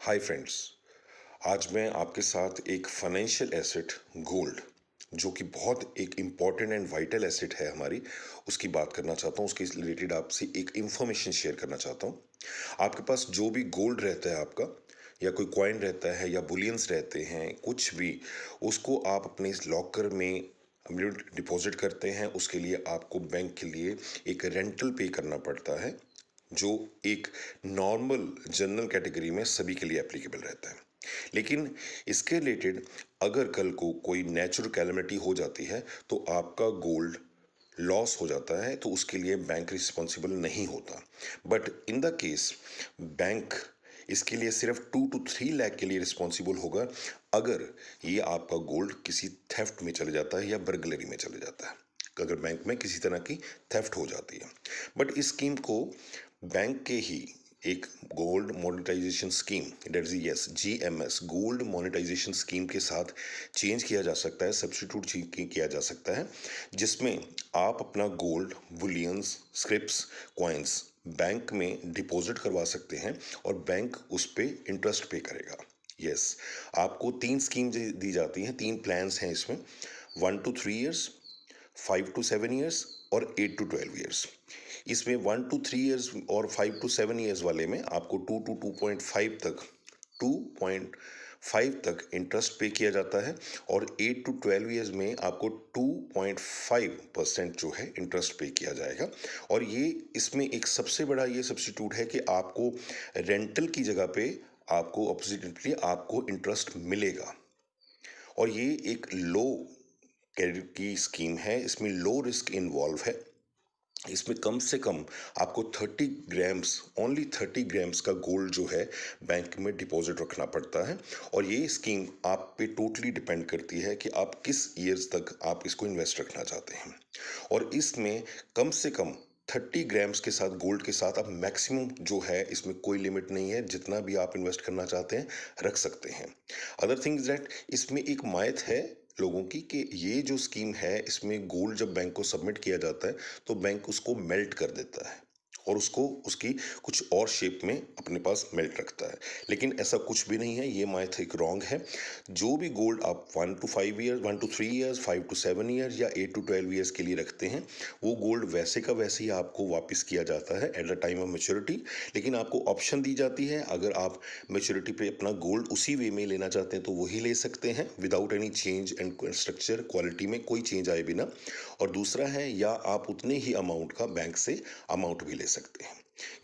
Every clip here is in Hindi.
Hi friends. आज मैं आपके साथ एक फाइनेंशियल एसेट गोल्ड, जो कि बहुत एक इम्पॉर्टेंट एंड वाइटल एसेट है हमारी, उसकी बात करना चाहता हूँ। उसके रिलेटेड आपसे एक इंफॉर्मेशन शेयर करना चाहता हूँ। आपके पास जो भी गोल्ड रहता है आपका, या कोई कॉइन रहता है या बुलियंस रहते हैं, कुछ भी, उसको आप अपने इस लॉकर में डिपॉजिट करते हैं। उसके लिए आपको बैंक के लिए एक रेंटल पे करना पड़ता है, जो एक नॉर्मल जनरल कैटेगरी में सभी के लिए एप्लीकेबल रहता है। लेकिन इसके रिलेटेड अगर कल को कोई नेचुरल कैलेमिटी हो जाती है तो आपका गोल्ड लॉस हो जाता है, तो उसके लिए बैंक रिस्पॉन्सिबल नहीं होता। But in the case bank इसके लिए सिर्फ 2 to 3 लाख के लिए रिस्पॉन्सिबल होगा, अगर ये आपका गोल्ड किसी थेफ्ट में चले जाता है या बर्गलरी में चले जाता है, अगर बैंक में किसी तरह की थेफ्ट हो जाती है। बट इस स्कीम को बैंक के ही एक gold monetisation scheme, that is yes GMS, gold monetisation scheme के साथ चेंज किया जा सकता है, सब्स्टिट्यूट किया जा सकता है, जिसमें आप अपना gold, bullions, Scripps, coins bank में डिपॉजिट करवा सकते हैं और बैंक उस पर इंटरेस्ट पे करेगा। यस, आपको 3 स्कीम दी जाती हैं, 3 प्लान्स हैं इसमें, 1 to 3 years, 5 to 7 years और 8 to 12 years। इसमें 1 to 3 years और 5 to 7 years वाले में आपको 2.5 तक इंटरेस्ट पे किया जाता है, और 8 to 12 years में आपको 2.5% जो है इंटरेस्ट पे किया जाएगा। और ये इसमें एक सबसे बड़ा ये सब्स्टिट्यूट है कि आपको रेंटल की जगह पे आपको अपोजिटली आपको इंटरेस्ट मिलेगा। और ये एक लो क्रेडिट की स्कीम है, इसमें लो रिस्क इन्वॉल्व है। इसमें कम से कम आपको 30 ग्राम्स, ओनली 30 ग्राम्स का गोल्ड जो है बैंक में डिपॉजिट रखना पड़ता है। और ये स्कीम आप पे टोटली डिपेंड करती है कि आप किस ईयर्स तक आप इसको इन्वेस्ट रखना चाहते हैं। और इसमें कम से कम 30 ग्राम्स के साथ, गोल्ड के साथ, आप मैक्सिमम जो है, इसमें कोई लिमिट नहीं है, जितना भी आप इन्वेस्ट करना चाहते हैं रख सकते हैं। अदर थिंग्स दैट इसमें एक माइथ है लोगों की कि ये जो स्कीम है, इसमें गोल्ड जब बैंक को सबमिट किया जाता है तो बैंक उसको मेल्ट कर देता है और उसको उसकी कुछ और शेप में अपने पास मेल्ट रखता है। लेकिन ऐसा कुछ भी नहीं है, ये माइथ एक रॉन्ग है। जो भी गोल्ड आप 1 to 5 years, 1 to 3 years, 5 to 7 years या 8 to 12 years के लिए रखते हैं, वो गोल्ड वैसे का वैसे ही आपको वापस किया जाता है at the time of maturity. लेकिन आपको ऑप्शन दी जाती है, अगर आप मेच्योरिटी पे अपना गोल्ड उसी वे में लेना चाहते हैं तो वही ले सकते हैं, without any change and structure, quality में कोई चेंज आए बिना। और दूसरा है, या आप उतने ही अमाउंट का बैंक से अमाउंट भी ले सकते हैं।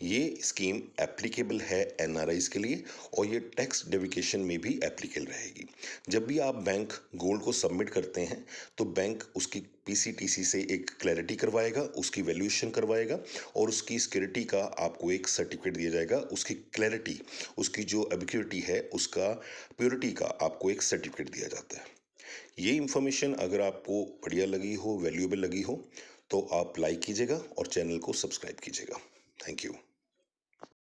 ये स्कीम एप्लीकेबल है NRIs के लिए, और ये टैक्स डेविकेशन में भी एप्लीकेबल रहेगी। जब भी आप बैंक गोल्ड को सबमिट करते हैं तो बैंक उसकी PCTC से एक क्लैरिटी करवाएगा, उसकी वैल्यूएशन करवाएगा, और उसकी सिक्योरिटी का आपको एक सर्टिफिकेट दिया जाएगा। उसकी क्लैरिटी, उसकी जो एबिक्यूरिटी है, उसका प्योरिटी का आपको एक सर्टिफिकेट दिया जाता है। ये इन्फॉर्मेशन अगर आपको बढ़िया लगी हो, वैल्यूएबल लगी हो, तो आप लाइक कीजिएगा और चैनल को सब्सक्राइब कीजिएगा। Thank you.